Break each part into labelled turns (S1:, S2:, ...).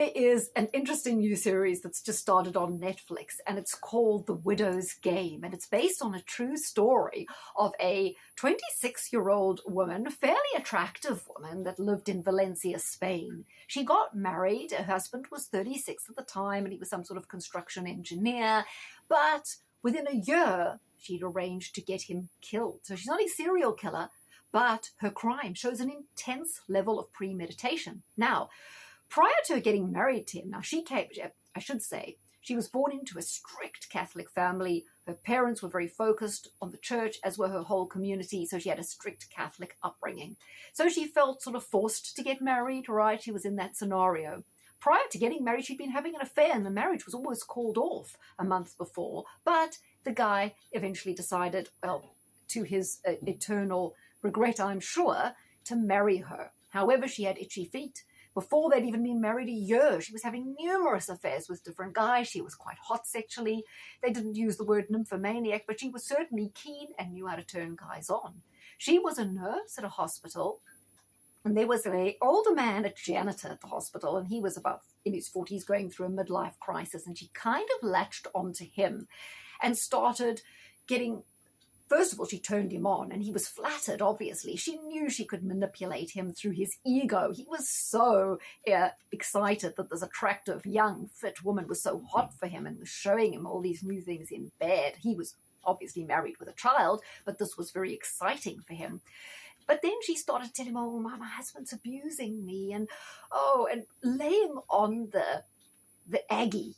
S1: There is an interesting new series that's just started on Netflix, and it's called The Widow's Game, and it's based on a true story of a 26-year-old woman, a fairly attractive woman that lived in Valencia, Spain. She got married. Her husband was 36 at the time, and he was some sort of construction engineer, but within a year, she'd arranged to get him killed. So she's not a serial killer, but her crime shows an intense level of premeditation. Now, prior to her getting married to him, now she came, I should say, she was born into a strict Catholic family. Her parents were very focused on the church, as were her whole community, so she had a strict Catholic upbringing. So she felt sort of forced to get married, right? She was in that scenario. Prior to getting married, she'd been having an affair, and the marriage was almost called off a month before. But the guy eventually decided, well, to his eternal regret, I'm sure, to marry her. However, she had itchy feet. Before they'd even been married a year, she was having numerous affairs with different guys. She was quite hot sexually. They didn't use the word nymphomaniac, but she was certainly keen and knew how to turn guys on. She was a nurse at a hospital, and there was an older man, a janitor at the hospital, and he was about in his 40s going through a midlife crisis, and she kind of latched onto him and started getting... First of all, she turned him on, and he was flattered, obviously. She knew she could manipulate him through his ego. He was so excited that this attractive, young, fit woman was so hot for him and was showing him all these new things in bed. He was obviously married with a child, but this was very exciting for him. But then she started telling him, oh, my husband's abusing me, and laying on the Aggie,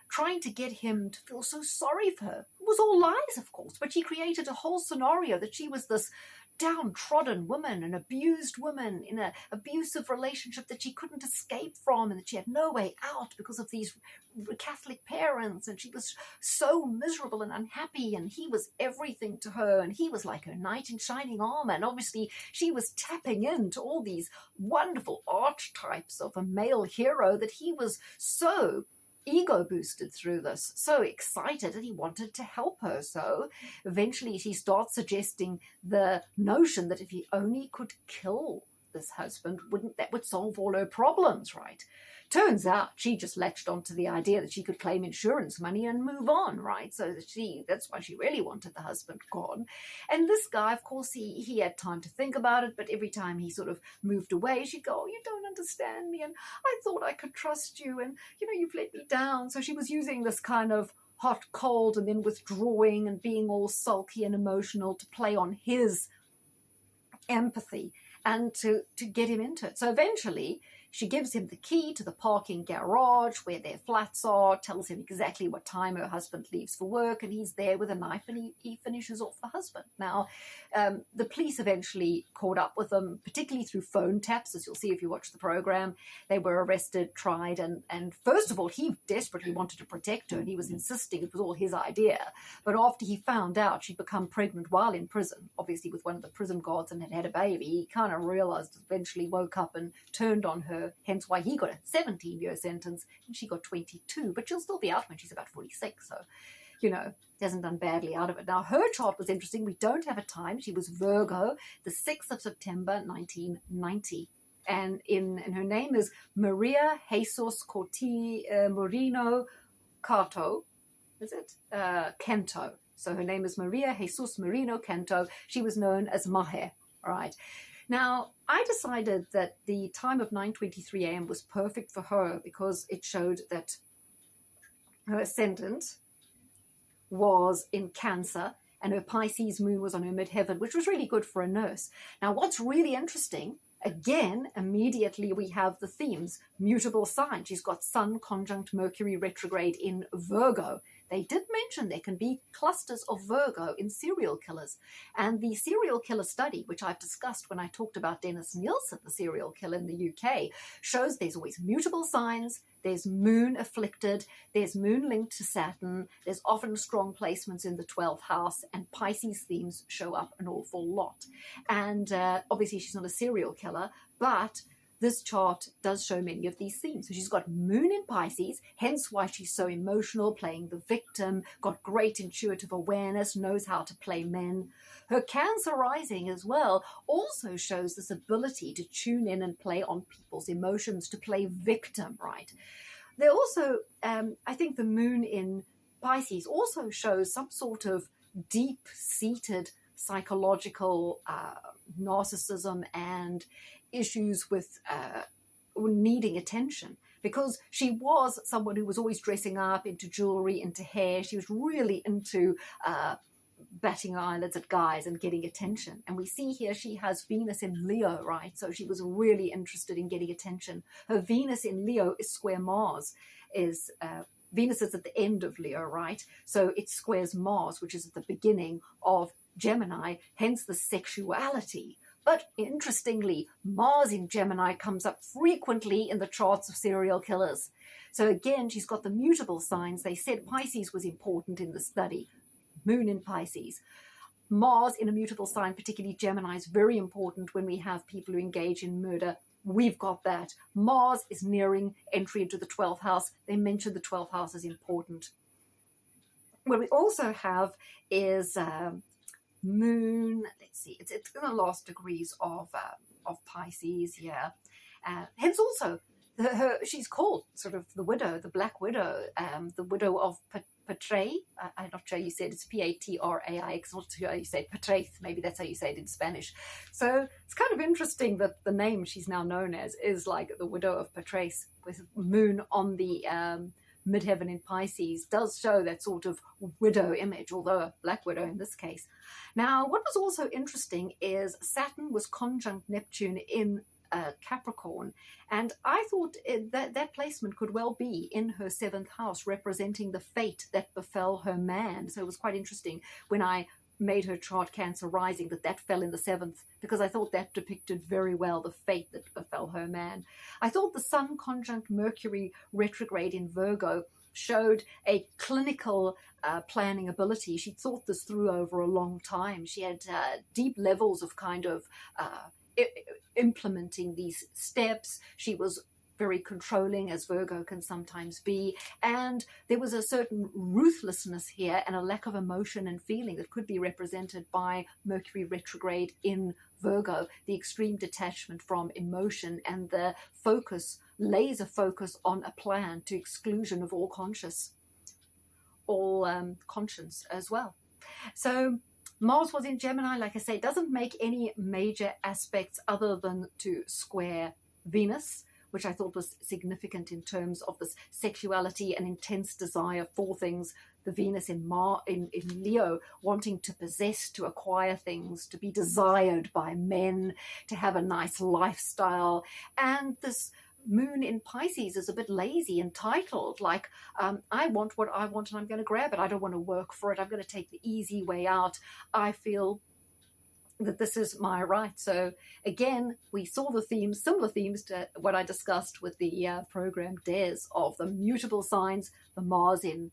S1: trying to get him to feel so sorry for her. It was all lies, of course, but she created a whole scenario that she was this downtrodden woman, an abused woman in an abusive relationship that she couldn't escape from, and that she had no way out because of these Catholic parents, and she was so miserable and unhappy, and he was everything to her, and he was like her knight in shining armor, and obviously she was tapping into all these wonderful archetypes of a male hero that he was so ego boosted through this, so excited that he wanted to help her. So eventually she starts suggesting the notion that if he only could kill this husband, that would solve all her problems, right? Turns out she just latched onto the idea that she could claim insurance money and move on, right? So that's why she really wanted the husband gone. And this guy, of course, he had time to think about it, but every time he sort of moved away, she'd go, oh, you don't understand me, and I thought I could trust you, and, you've let me down. So she was using this kind of hot, cold, and then withdrawing and being all sulky and emotional to play on his empathy and to get him into it. So eventually she gives him the key to the parking garage where their flats are, tells him exactly what time her husband leaves for work, and he's there with a knife, and he finishes off the husband. Now, the police eventually caught up with them, particularly through phone taps, as you'll see if you watch the program. They were arrested, tried, and first of all, he desperately wanted to protect her, and he was insisting it was all his idea. But after he found out she'd become pregnant while in prison, obviously with one of the prison guards, and had a baby, he kind of realized, eventually woke up and turned on her, hence why he got a 17-year sentence and she got 22, but she'll still be out when she's about 46, so, hasn't done badly out of it. Now, her chart was interesting. We don't have a time. She was Virgo, the 6th of September, 1990. And her name is Maria Jesus Moreno Canto. Is it? Canto. So her name is Maria Jesus Moreno Canto. She was known as Mahe, all right? Now, I decided that the time of 9:23 a.m. was perfect for her because it showed that her ascendant was in Cancer and her Pisces moon was on her midheaven, which was really good for a nurse. Now, what's really interesting, again, immediately we have the themes, mutable sign. She's got Sun conjunct Mercury retrograde in Virgo. They did mention there can be clusters of Virgo in serial killers. And the serial killer study, which I've discussed when I talked about Dennis Nielsen, the serial killer in the UK, shows there's always mutable signs, there's moon afflicted, there's moon linked to Saturn, there's often strong placements in the 12th house, and Pisces themes show up an awful lot. And obviously she's not a serial killer, but this chart does show many of these themes. So she's got moon in Pisces, hence why she's so emotional, playing the victim, got great intuitive awareness, knows how to play men. Her Cancer rising as well also shows this ability to tune in and play on people's emotions, to play victim, right? They also, I think the moon in Pisces also shows some sort of deep-seated psychological narcissism and issues with needing attention, because she was someone who was always dressing up, into jewelry, into hair. She was really into batting her eyelids at guys and getting attention. And we see here she has Venus in Leo, right? So she was really interested in getting attention. Her Venus in Leo is square Mars. Venus is at the end of Leo, right? So it squares Mars, which is at the beginning of Gemini, hence the sexuality. But interestingly, Mars in Gemini comes up frequently in the charts of serial killers. So again, she's got the mutable signs. They said Pisces was important in the study. Moon in Pisces. Mars in a mutable sign, particularly Gemini, is very important when we have people who engage in murder. We've got that. Mars is nearing entry into the 12th house. They mentioned the 12th house is important. What we also have is Moon. Let's see, it's in the last degrees of Pisces. Yeah, hence also she's called sort of the widow, the Black Widow, the widow of Patraix. I'm not sure you said it's Patraix. Not sure how you say it. Patraix. Maybe that's how you say it in Spanish. So it's kind of interesting that the name she's now known as is like the widow of Patraix, with moon on the midheaven in Pisces, does show that sort of widow image, although a Black Widow in this case. Now, what was also interesting is Saturn was conjunct Neptune in Capricorn, and I thought that placement could well be in her 7th house, representing the fate that befell her man. So it was quite interesting when I made her chart Cancer rising that fell in the 7th, because I thought that depicted very well the fate that befell her man. I thought the Sun conjunct Mercury retrograde in Virgo showed a clinical planning ability. She thought this through over a long time. She had deep levels of kind of implementing these steps. She was very controlling, as Virgo can sometimes be, and there was a certain ruthlessness here and a lack of emotion and feeling that could be represented by Mercury retrograde in Virgo, the extreme detachment from emotion and the laser focus on a plan to exclusion of all conscience as well. So Mars was in Gemini, like I say, doesn't make any major aspects other than to square Venus, which I thought was significant in terms of this sexuality and intense desire for things. The Venus in Leo, wanting to possess, to acquire things, to be desired by men, to have a nice lifestyle. And this moon in Pisces is a bit lazy, entitled, like, I want what I want and I'm going to grab it. I don't want to work for it. I'm going to take the easy way out. I feel that this is my right. So again, we saw the themes, similar themes to what I discussed with the program Des, of the mutable signs, the Mars in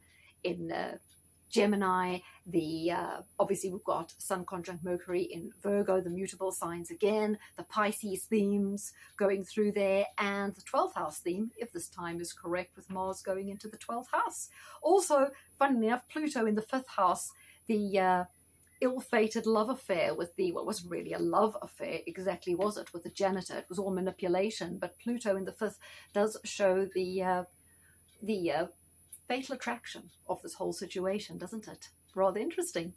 S1: Gemini, the obviously we've got Sun conjunct Mercury in Virgo, the mutable signs again, the Pisces themes going through there, and the 12th house theme, if this time is correct, with Mars going into the 12th house. Also, funnily enough, Pluto in the 5th house, the ill-fated love affair with what wasn't really a love affair exactly, was it, with the janitor. It was all manipulation, but Pluto in the 5th does show the fatal attraction of this whole situation, doesn't it? Rather interesting.